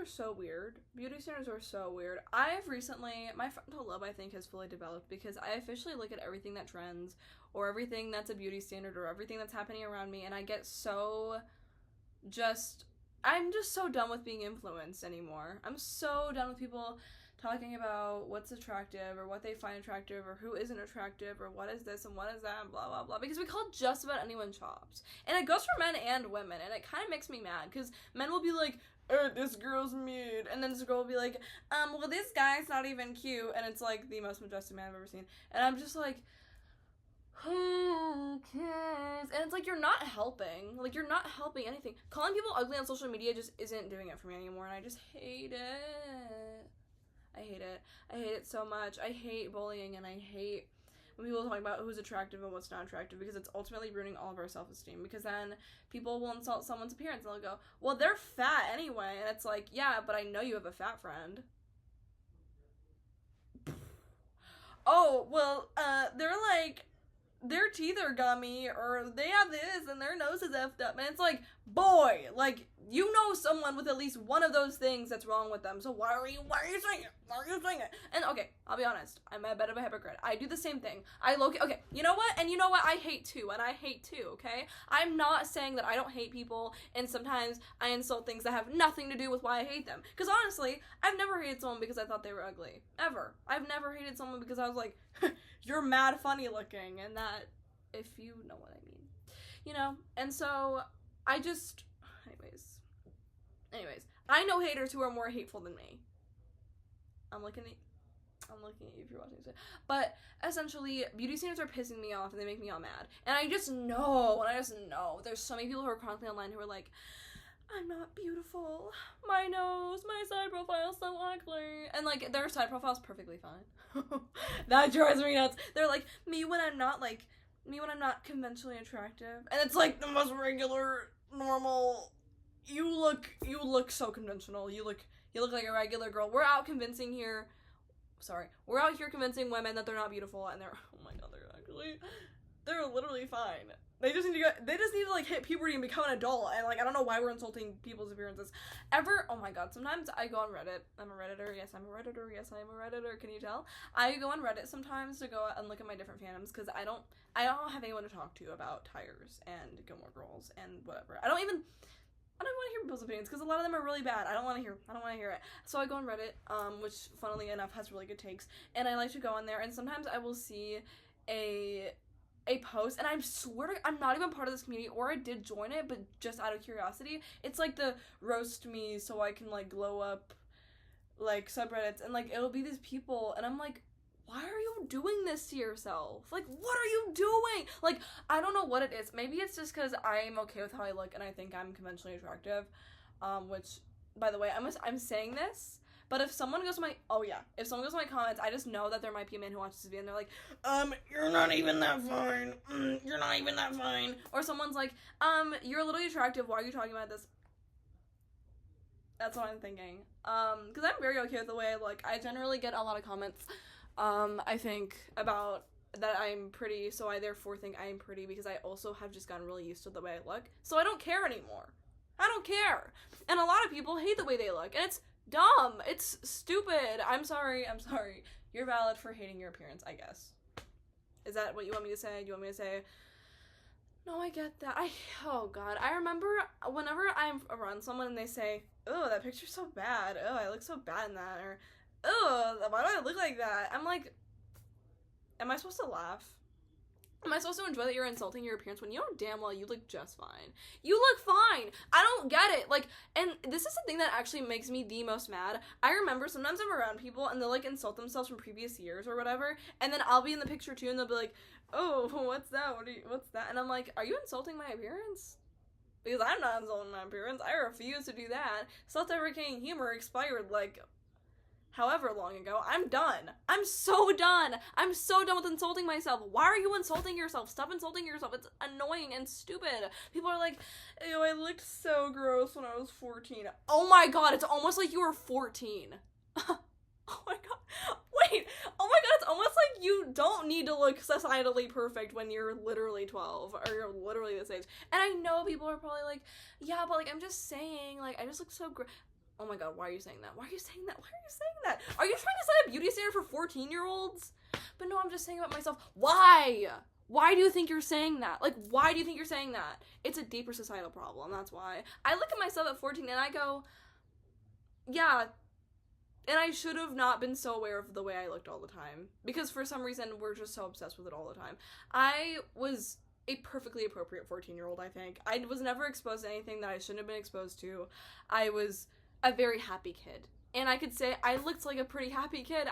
are so weird. Beauty standards are so weird. I've recently, my frontal lobe, I think, has fully developed because I officially look at everything that trends or everything that's a beauty standard or everything that's happening around me, and I get so I'm just so done with being influenced anymore. I'm so done with people talking about what's attractive or what they find attractive or who isn't attractive or what is this and what is that and blah blah blah, because we call just about anyone chops, and it goes for men and women, and it kind of makes me mad because men will be like, this girl's mute, and then this girl will be like, well, this guy's not even cute, and it's like the most majestic man I've ever seen, and I'm just like, who cares? And it's like, you're not helping. Like, you're not helping anything. Calling people ugly on social media just isn't doing it for me anymore, and I just hate it. I hate it. I hate it so much. I hate bullying, and I hate when people talk about who's attractive and what's not attractive, because it's ultimately ruining all of our self-esteem, because then people will insult someone's appearance, and they'll go, well, they're fat anyway, and it's like, yeah, but I know you have a fat friend. Oh, well, they're like, their teeth are gummy, or they have this, and their nose is effed up, and it's like, boy, like, you know someone with at least one of those things that's wrong with them, so why are you saying it? Why are you saying it? And, okay, I'll be honest, I'm a bit of a hypocrite. I do the same thing. Okay, you know what? And you know what? I hate too, okay? I'm not saying that I don't hate people, and sometimes I insult things that have nothing to do with why I hate them, because honestly, I've never hated someone because I thought they were ugly. Ever. I've never hated someone because I was like, you're mad funny looking, and that, if you know what I mean. You know? And so, I just, anyways, I know haters who are more hateful than me. I'm looking at you if you're watching this. But, essentially, beauty standards are pissing me off, and they make me all mad. And I just know, there's so many people who are chronically online who are like, I'm not beautiful. My nose, my side profile's so ugly. And, like, their side profile's perfectly fine. That drives me nuts. They're like, me when I'm not conventionally attractive. And it's like the most regular, normal, you look so conventional. You look like a regular girl. We're out here convincing women that they're not beautiful, and oh my god, they're literally fine. They just need to like hit puberty and become an adult, and like I don't know why we're insulting people's appearances. Oh my god, sometimes I go on Reddit. I'm a Redditor, yes I'm a Redditor, can you tell? I go on Reddit sometimes to go and look at my different fandoms, because I don't have anyone to talk to about Tires and Gilmore Girls and whatever. I don't want to hear people's opinions, because a lot of them are really bad. I don't want to hear it. So I go on Reddit, which funnily enough has really good takes, and I like to go on there, and sometimes I will see a post, and I swear to, I'm not even part of this community, or I did join it, but just out of curiosity. It's like the roast me so I can like glow up like subreddits, and like it'll be these people, and I'm like, why are you doing this to yourself? Like, what are you doing? Like, I don't know what it is. Maybe it's just because I'm okay with how I look and I think I'm conventionally attractive, which, by the way, I'm saying this, but if someone goes to my comments, I just know that there might be a man who watches this video and they're like, you're not even that fine. You're not even that fine. Or someone's like, you're a little attractive. Why are you talking about this? That's what I'm thinking. Because I'm very okay with the way I look. I generally get a lot of comments, I think, about that I'm pretty, so I therefore think I am pretty, because I also have just gotten really used to the way I look. So I don't care anymore. I don't care. And a lot of people hate the way they look, and it's dumb. It's stupid. I'm sorry. You're valid for hating your appearance, I guess. Is that what you want me to say? Do you want me to say, no, I get that. Oh god. I remember whenever I'm around someone and they say, oh, that picture's so bad. Oh, I look so bad in that. Or, oh, why do I look like that? I'm like, am I supposed to laugh? Am I supposed to enjoy that you're insulting your appearance when you know damn well you look just fine? You look fine! I don't get it! Like, and this is the thing that actually makes me the most mad. I remember sometimes I'm around people and they'll, like, insult themselves from previous years or whatever, and then I'll be in the picture too and they'll be like, oh, what's that? What's that? And I'm like, are you insulting my appearance? Because I'm not insulting my appearance. I refuse to do that. Self-deprecating humor expired, like, however long ago. I'm done. I'm so done. I'm so done with insulting myself. Why are you insulting yourself? Stop insulting yourself. It's annoying and stupid. People are like, ew, I looked so gross when I was 14. Oh my god, it's almost like you were 14. Oh my god. Wait. Oh my god, it's almost like you don't need to look societally perfect when you're literally 12, or you're literally this age. And I know people are probably like, yeah, but like, I'm just saying, like, I just look so Oh my god, why are you saying that? Why are you saying that? Why are you saying that? Are you trying to set a beauty standard for 14-year-olds? But no, I'm just saying about myself. Why? Why do you think you're saying that? Like, why do you think you're saying that? It's a deeper societal problem, that's why. I look at myself at 14 and I go, yeah, and I should have not been so aware of the way I looked all the time. Because for some reason, we're just so obsessed with it all the time. I was a perfectly appropriate 14-year-old, I think. I was never exposed to anything that I shouldn't have been exposed to. I was a very happy kid. And I could say I looked like a pretty happy kid.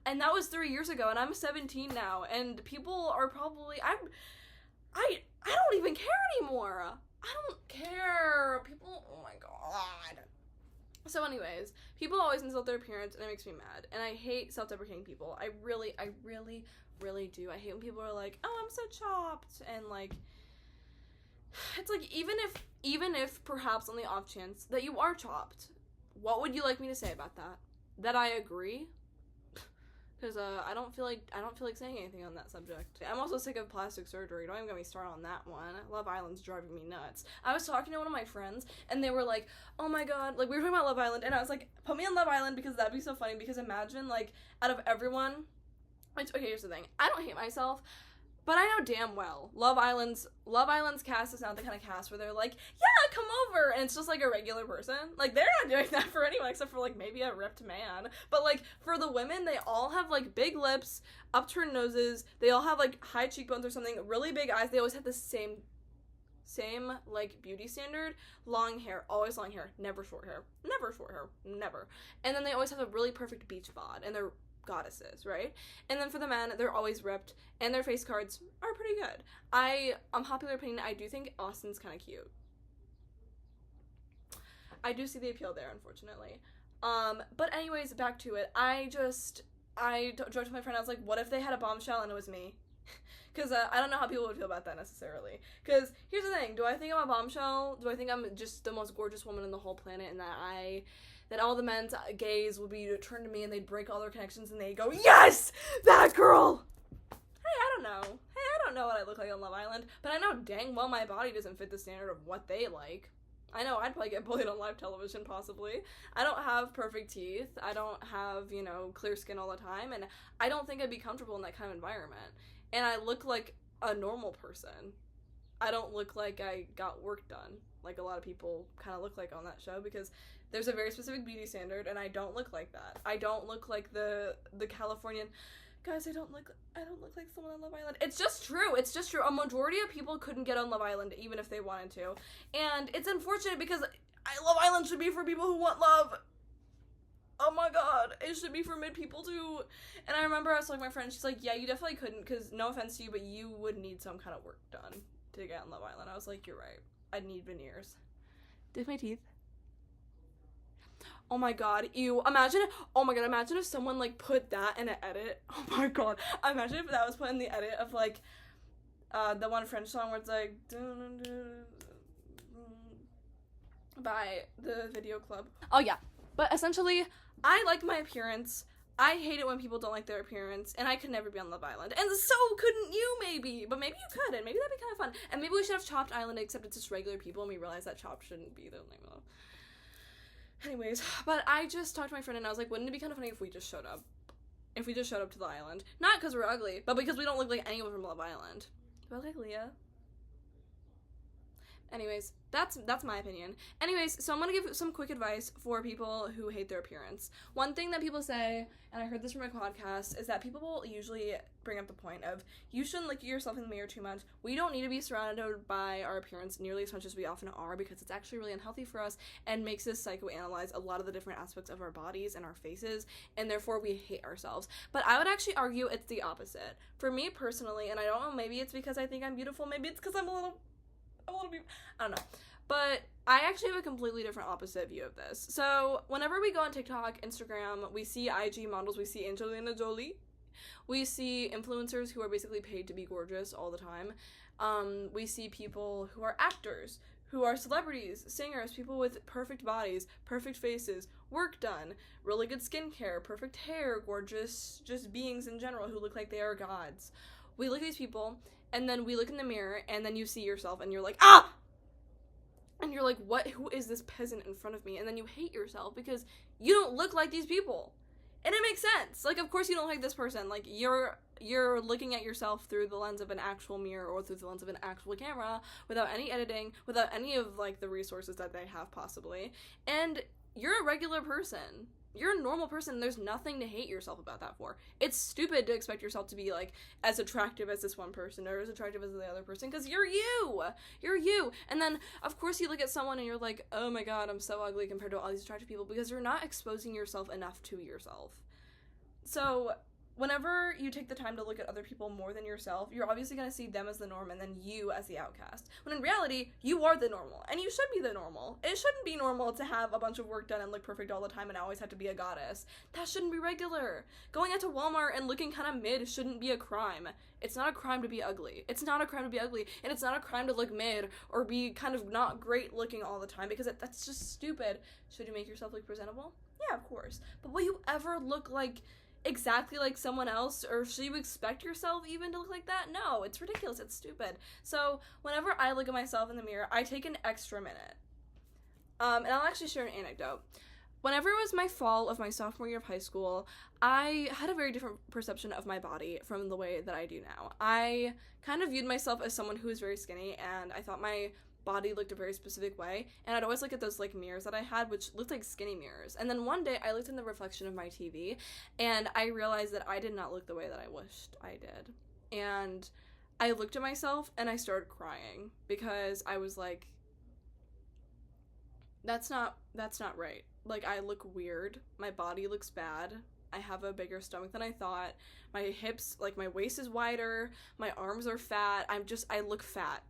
And that was 3 years ago, and I'm 17 now, and people are probably, I don't even care anymore. I don't care. People, oh my god. So anyways, people always insult their appearance, and it makes me mad. And I hate self-deprecating people. I really do. I hate when people are like, oh, I'm so chopped. And like, it's like, even if perhaps on the off chance that you are chopped, what would you like me to say about that? That I agree? Because I don't feel like saying anything on that subject. I'm also sick of plastic surgery. Don't even get me started on that one. Love Island's driving me nuts. I was talking to one of my friends, and they were like, oh my god, like, we were talking about Love Island, and I was like, put me on Love Island, because that'd be so funny, because imagine, like, out of everyone, okay, here's the thing, I don't hate myself, but I know damn well, Love Island's cast is not the kind of cast where they're like, yeah, come over, and it's just like a regular person. Like, they're not doing that for anyone except for like maybe a ripped man. But like for the women, they all have like big lips, upturned noses, they all have like high cheekbones or something, really big eyes. They always have the same like beauty standard, long hair, always long hair, never short hair, never. And then they always have a really perfect beach bod, and they're goddesses, right? And then for the men, they're always ripped, and their face cards are pretty good. Unpopular opinion, I do think Austin's kind of cute. I do see the appeal there, unfortunately. But anyways, back to it. I joked to my friend, I was like, what if they had a bombshell and it was me? Because I don't know how people would feel about that necessarily. Because here's the thing, do I think I'm a bombshell? Do I think I'm just the most gorgeous woman in the whole planet, and that all the men's gaze would be turned to me and they'd break all their connections and they'd go, yes, that girl. Hey, I don't know what I look like on Love Island, but I know dang well my body doesn't fit the standard of what they like. I know I'd probably get bullied on live television, possibly. I don't have perfect teeth. I don't have, clear skin all the time, and I don't think I'd be comfortable in that kind of environment. And I look like a normal person. I don't look like I got work done, like a lot of people kind of look like on that show, because there's a very specific beauty standard, and I don't look like that. I don't look like the Californian guys. I don't look like someone on Love Island. It's just true. A majority of people couldn't get on Love Island even if they wanted to, and it's unfortunate because Love Island should be for people who want love. Oh my god, it should be for mid people too. And I remember I was telling my friend, she's like, yeah, you definitely couldn't, because no offense to you, but you would need some kind of work done to get on Love Island. I was like, you're right. I'd need veneers. Did my teeth? Oh my god, ew. Imagine if someone, like, put that in an edit. Oh my god. Imagine if that was put in the edit of, like, the one French song where it's, like, by the Video Club. Oh, yeah. But essentially, I like my appearance. I hate it when people don't like their appearance, and I could never be on Love Island. And so couldn't you, maybe. But maybe you could, and maybe that'd be kind of fun. And maybe we should have Chopped Island, except it's just regular people, and we realize that Chopped shouldn't be the name of it. Anyways, but I just talked to my friend, and I was like, wouldn't it be kind of funny if we just showed up? If we just showed up to the island. Not because we're ugly, but because we don't look like anyone from Love Island. Do I look like Leah? Anyways, that's my opinion. Anyways, so I'm gonna give some quick advice for people who hate their appearance. One thing that people say, and I heard this from a podcast, is that people will usually bring up the point of, you shouldn't look at yourself in the mirror too much. We don't need to be surrounded by our appearance nearly as much as we often are, because it's actually really unhealthy for us and makes us psychoanalyze a lot of the different aspects of our bodies and our faces, and therefore we hate ourselves. But I would actually argue it's the opposite. For me personally, and I don't know, maybe it's because I think I'm beautiful, maybe it's because I'm a little I don't know. But I actually have a completely different opposite view of this. So whenever we go on TikTok, Instagram, we see IG models, we see Angelina Jolie, we see influencers who are basically paid to be gorgeous all the time. We see people who are actors, who are celebrities, singers, people with perfect bodies, perfect faces, work done, really good skincare, perfect hair, gorgeous just beings in general who look like they are gods. We look at these people, and then we look in the mirror, and then you see yourself, and you're like, ah! and you're like, what, who is this peasant in front of me? And then you hate yourself because you don't look like these people. And it makes sense. Like, of course you don't like this person. Like, you're looking at yourself through the lens of an actual mirror or through the lens of an actual camera without any editing, without any of, like, the resources that they have possibly. And you're a regular person. You're a normal person, and there's nothing to hate yourself about that for. It's stupid to expect yourself to be, like, as attractive as this one person or as attractive as the other person, because you're you! You're you! And then, of course, you look at someone and you're like, oh my god, I'm so ugly compared to all these attractive people, because you're not exposing yourself enough to yourself. So, whenever you take the time to look at other people more than yourself, you're obviously going to see them as the norm and then you as the outcast. When in reality, you are the normal, and you should be the normal. It shouldn't be normal to have a bunch of work done and look perfect all the time and always have to be a goddess. That shouldn't be regular. Going into Walmart and looking kind of mid shouldn't be a crime. It's not a crime to be ugly. It's not a crime to be ugly, and it's not a crime to look mid or be kind of not great looking all the time, because that's just stupid. Should you make yourself look presentable? Yeah, of course. But will you ever look like exactly like someone else, or should you expect yourself even to look like that? No, it's ridiculous, it's stupid. So whenever I look at myself in the mirror, I take an extra minute. And I'll actually share an anecdote. Whenever it was my fall of my sophomore year of high school, I had a very different perception of my body from the way that I do now. I kind of viewed myself as someone who was very skinny, and I thought my body looked a very specific way, and I'd always look at those, like, mirrors that I had, which looked like skinny mirrors. And then one day I looked in the reflection of my TV, and I realized that I did not look the way that I wished I did. And I looked at myself and I started crying, because I was like, that's not right. Like, I look weird, my body looks bad, I have a bigger stomach than I thought, my hips, like, my waist is wider, my arms are fat, I look fat.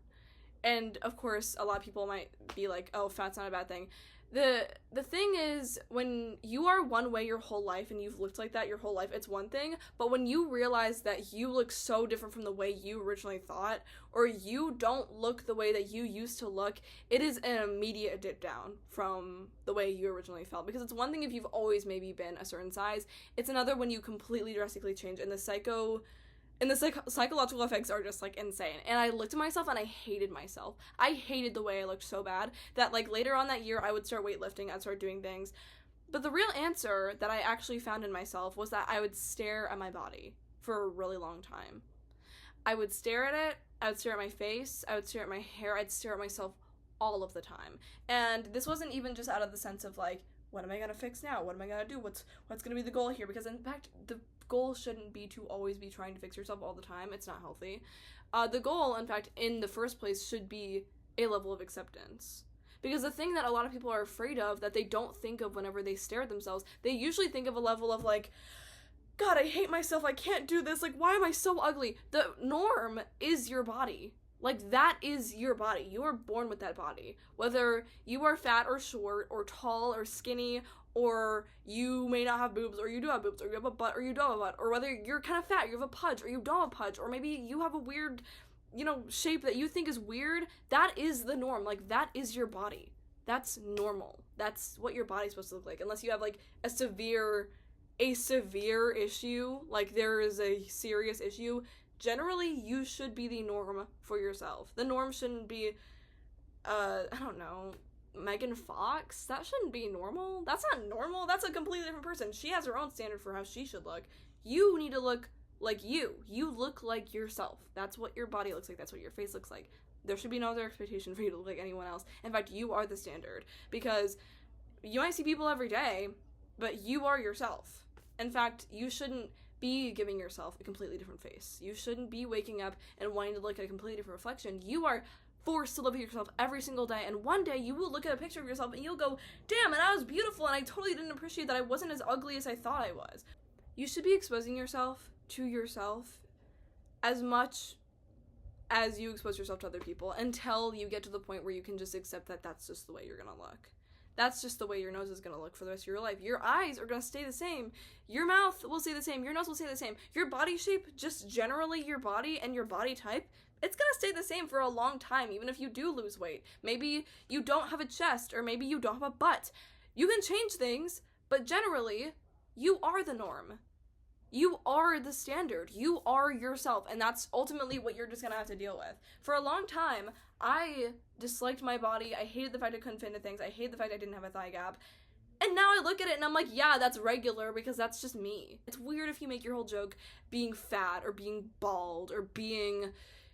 And, of course, a lot of people might be like, oh, fat's not a bad thing. The thing is, when you are one way your whole life and you've looked like that your whole life, it's one thing. But when you realize that you look so different from the way you originally thought, or you don't look the way that you used to look, it is an immediate dip down from the way you originally felt. Because it's one thing if you've always maybe been a certain size. It's another when you completely drastically change, and the psychological effects are just, like, insane. And I looked at myself and I hated myself. I hated the way I looked so bad that, like, later on that year I would start weightlifting, I'd start doing things. But the real answer that I actually found in myself was that I would stare at my body for a really long time. I would stare at it, I would stare at my face, I would stare at my hair, I'd stare at myself all of the time. And this wasn't even just out of the sense of, like, what am I gonna fix now? What am I gonna do? What's gonna be the goal here? Because in fact, the goal shouldn't be to always be trying to fix yourself all the time. It's not healthy. The goal, in fact, in the first place, should be a level of acceptance. Because the thing that a lot of people are afraid of, that they don't think of whenever they stare at themselves, they usually think of a level of, like, God, I hate myself, I can't do this, like, why am I so ugly? The norm is your body. Like, that is your body. You are born with that body. Whether you are fat or short or tall or skinny, or you may not have boobs, or you do have boobs, or you have a butt, or you don't have a butt, or whether you're kind of fat, you have a pudge, or you don't have a pudge, or maybe you have a weird, shape that you think is weird, that is the norm. Like, that is your body. That's normal. That's what your body's supposed to look like. Unless you have, like, a severe issue, like, there is a serious issue, generally, you should be the norm for yourself. The norm shouldn't be, I don't know, Megan Fox? That shouldn't be normal. That's not normal. That's a completely different person. She has her own standard for how she should look. You need to look like you. You look like yourself. That's what your body looks like. That's what your face looks like. There should be no other expectation for you to look like anyone else. In fact, you are the standard. Because you might see people every day, but you are yourself. In fact, you shouldn't be giving yourself a completely different face. You shouldn't be waking up and wanting to look at a completely different reflection. You are forced to look at yourself every single day, and one day you will look at a picture of yourself and you'll go, damn, and I was beautiful, and I totally didn't appreciate that I wasn't as ugly as I thought I was. You should be exposing yourself to yourself as much as you expose yourself to other people, until you get to the point where you can just accept that that's just the way you're gonna look. That's just the way your nose is going to look for the rest of your life. Your eyes are going to stay the same. Your mouth will stay the same. Your nose will stay the same. Your body shape, just generally your body and your body type, it's going to stay the same for a long time, even if you do lose weight. Maybe you don't have a chest, or maybe you don't have a butt. You can change things, but generally, you are the norm. You are the standard. You are yourself, and that's ultimately what you're just gonna have to deal with. For a long time, I disliked my body. I hated the fact I couldn't fit into things. I hated the fact I didn't have a thigh gap. And now I look at it and I'm like, yeah, that's regular because that's just me. It's weird if you make your whole joke being fat or being bald or being,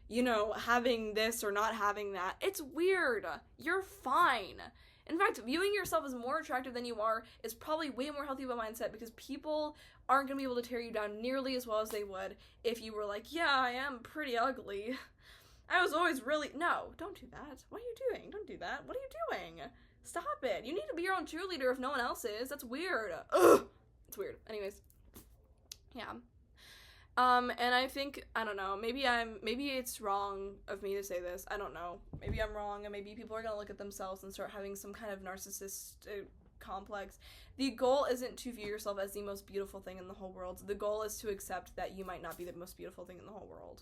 you know, having this or not having that. It's weird. You're fine. In fact, viewing yourself as more attractive than you are is probably way more healthy of a mindset because people aren't going to be able to tear you down nearly as well as they would if you were like, yeah, I am pretty ugly. I was always really... No, don't do that. What are you doing? Don't do that. What are you doing? Stop it. You need to be your own cheerleader if no one else is. That's weird. Ugh. It's weird. Anyways. Yeah. And I think, I don't know, maybe it's wrong of me to say this. I don't know. Maybe I'm wrong, and maybe people are gonna look at themselves and start having some kind of narcissist complex. The goal isn't to view yourself as the most beautiful thing in the whole world. The goal is to accept that you might not be the most beautiful thing in the whole world.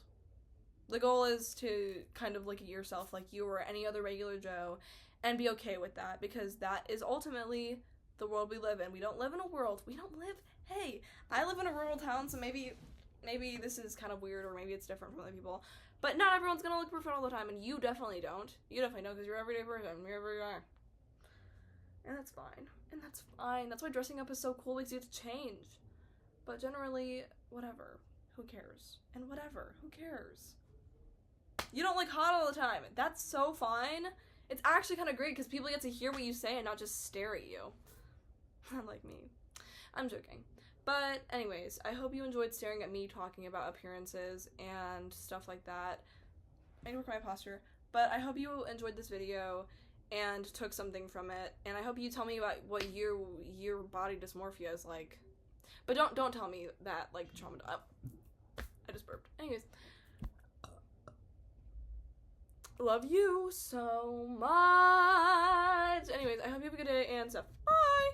The goal is to kind of look at yourself like you or any other regular Joe and be okay with that, because that is ultimately the world we live in. We don't live in a world. Hey, I live in a rural town, so maybe this is kind of weird, or maybe it's different from other people, but not everyone's gonna look perfect all the time, and you definitely don't. You definitely don't, because you're an everyday person, wherever you are. And that's fine. That's why dressing up is so cool, because you get to change. But generally, whatever. Who cares? And whatever. Who cares? You don't look hot all the time. That's so fine. It's actually kind of great, because people get to hear what you say and not just stare at you. Unlike me. I'm joking. But anyways, I hope you enjoyed staring at me talking about appearances and stuff like that. I need to work on my posture. But I hope you enjoyed this video and took something from it. And I hope you tell me about what your body dysmorphia is like. But don't tell me that, like, trauma. I just burped. Anyways. Love you so much. Anyways, I hope you have a good day and stuff. Bye!